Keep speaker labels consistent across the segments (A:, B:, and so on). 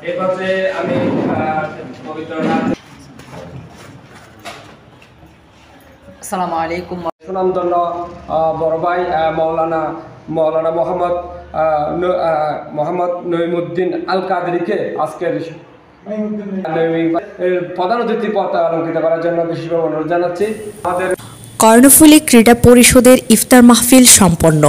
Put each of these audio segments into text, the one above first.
A: এবারে আমি পবিত্র
B: আসসালামু আলাইকুম।
A: সুনামধন্য বড় ভাই মৌলানা মোহাম্মদ নঈমুদ্দিন আল কাদেরীকে আজকের প্রধান অতিথি পদ অলঙ্কৃত করার জন্য বিশেষভাবে অনুরোধ জানাচ্ছি।
C: কর্ণফুলী ক্রীড়া পরিষদের ইফতার মাহফিল সম্পন্ন।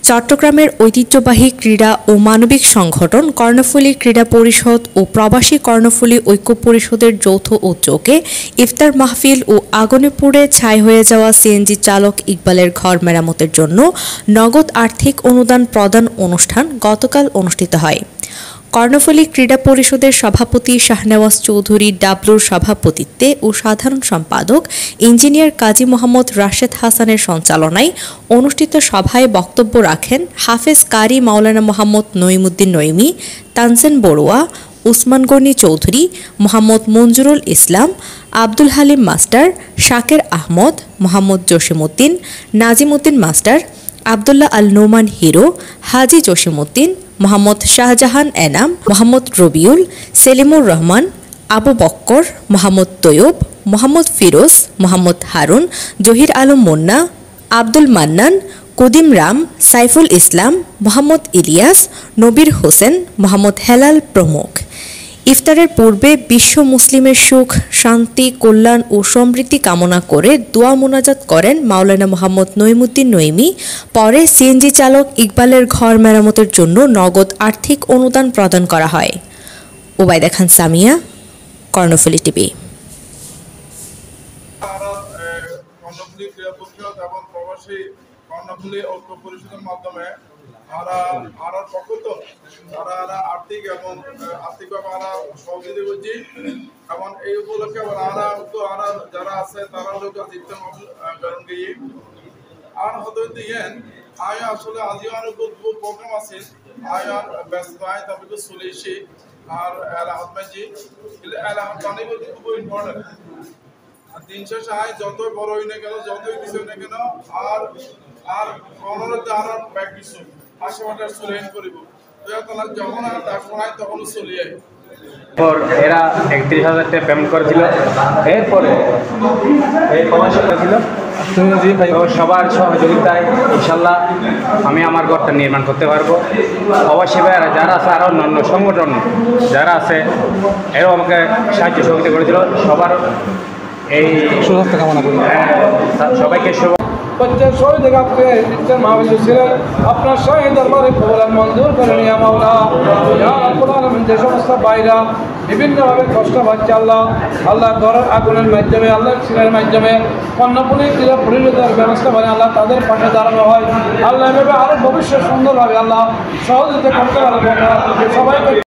C: চট্টগ্রামের ঐতিহ্যবাহী ক্রীড়া ও মানবিক সংগঠন কর্ণফুলী ক্রীড়া পরিষদ ও প্রবাসী কর্ণফুলী ঐক্য পরিষদের যৌথ উদ্যোগে ইফতার মাহফিল ও আগুনে পুড়ে ছাই হয়ে যাওয়া সিএনজি চালক ইকবালের ঘর মেরামতের জন্য নগদ আর্থিক অনুদান প্রদান অনুষ্ঠান গতকাল অনুষ্ঠিত হয়। কর্ণফুলী ক্রীড়া পরিষদের সভাপতি শাহনেওয়াজ চৌধুরী ডাবলুর সভাপতিত্বে ও সাধারণ সম্পাদক ইঞ্জিনিয়ার কাজী মোহাম্মদ রাশেদ হাসানের সঞ্চালনায় অনুষ্ঠিত সভায় বক্তব্য রাখেন হাফেজ কারি মাওলানা মোহাম্মদ নঈমুদ্দিন নঈমী, তানজিন বড়ুয়া, উসমান গনি চৌধুরী, মোহাম্মদ মঞ্জুরুল ইসলাম, আব্দুল হালিম মাস্টার, শাকের আহমদ, মোহাম্মদ জসিমউদ্দিন, নাজিমউদ্দিন মাস্টার, আবদুল্লাহ আল নোমান হিরো, হাজি জসিমউদ্দিন, মোহাম্মদ শাহজাহান এনাম, মোহাম্মদ রবিউল, সেলিমুর রহমান, আবু বক্কর, মোহাম্মদ তৈয়ব, মোহাম্মদ ফিরোজ, মোহাম্মদ হারুন, জহির আলম মুন্না, আব্দুল মান্নান, কদিম রাম, সাইফুল ইসলাম, মোহাম্মদ ইলিয়াস, নবীর হোসেন, মোহাম্মদ হেলাল প্রমুখ। ইফতারের পূর্বে বিশ্ব মুসলিমের সুখ, শান্তি, কল্যাণ ও সমৃদ্ধি কামনা করে দোয়া মোনাজাত করেন মাওলানা মোহাম্মদ নঈমুদ্দিন নঈমী। পরে সিএনজি চালক ইকবালের ঘর মেরামতের জন্য নগদ আর্থিক অনুদান প্রদান করা হয়। ওবায়দা খান সামিয়া, কর্ণফুলী টিভি।
D: কর্ণফুলী ঐক্য পরিষদের মাধ্যমে আর্থিকভাবে সহযোগিতা করছি এবং এই উপলক্ষে যারা আছে তারা কারণ গিয়ে আর হতে দিয়েন আয় আসলে আজিওয়ার প্রোগ্রাম আছে আয়ার ব্যস্ত হয় তবে চলে এসে আর এলাহাত মাঝি এলাহাত পানি বলতে খুব ইম্পর্টেন্ট। আর দিন শেষে আয় যতই বড় হই না কেন যতই কিছু না কেন আর আর অনুরোধ আর ব্যাগ কিছু আশেপাশে চলে করিব যখন আর শোনায় তখন চলে যায়।
E: এরা 31,000 টাকা পেমেন্ট করেছিল। এরপরে সবার সহযোগিতায় ইনশাল্লাহ আমি আমার ঘরটা নির্মাণ করতে পারবো। প্রবাসী ভাইয়েরা যারা আছে আরও অন্যান্য সংগঠন যারা আছে এরাও আমাকে সাহায্য সহযোগিতা করেছিল। সবার এই সুস্বাস্থ্য কামনা করি। সবাইকে
F: সবাই থেকে আপনি মাহফিল ছিলেন আপনার শাহী দরবারে কবুল মঞ্জুর করে নিয়ে মাওলা যে সমস্ত বাইরা বিভিন্নভাবে কষ্ট পাচ্ছে আল্লাহ ঘরের আগুনের মাধ্যমে আল্লাহ ছিলের মাধ্যমে কর্ণফুলী ক্রীড়া পরিষদের ব্যবস্থা করে আল্লাহ তাদের পাশে দাঁড়ানো হয় আল্লাহ এভাবে আরও ভবিষ্যৎ সুন্দরভাবে আল্লাহ সহযোগিতা করতে পারবে সবাইকে।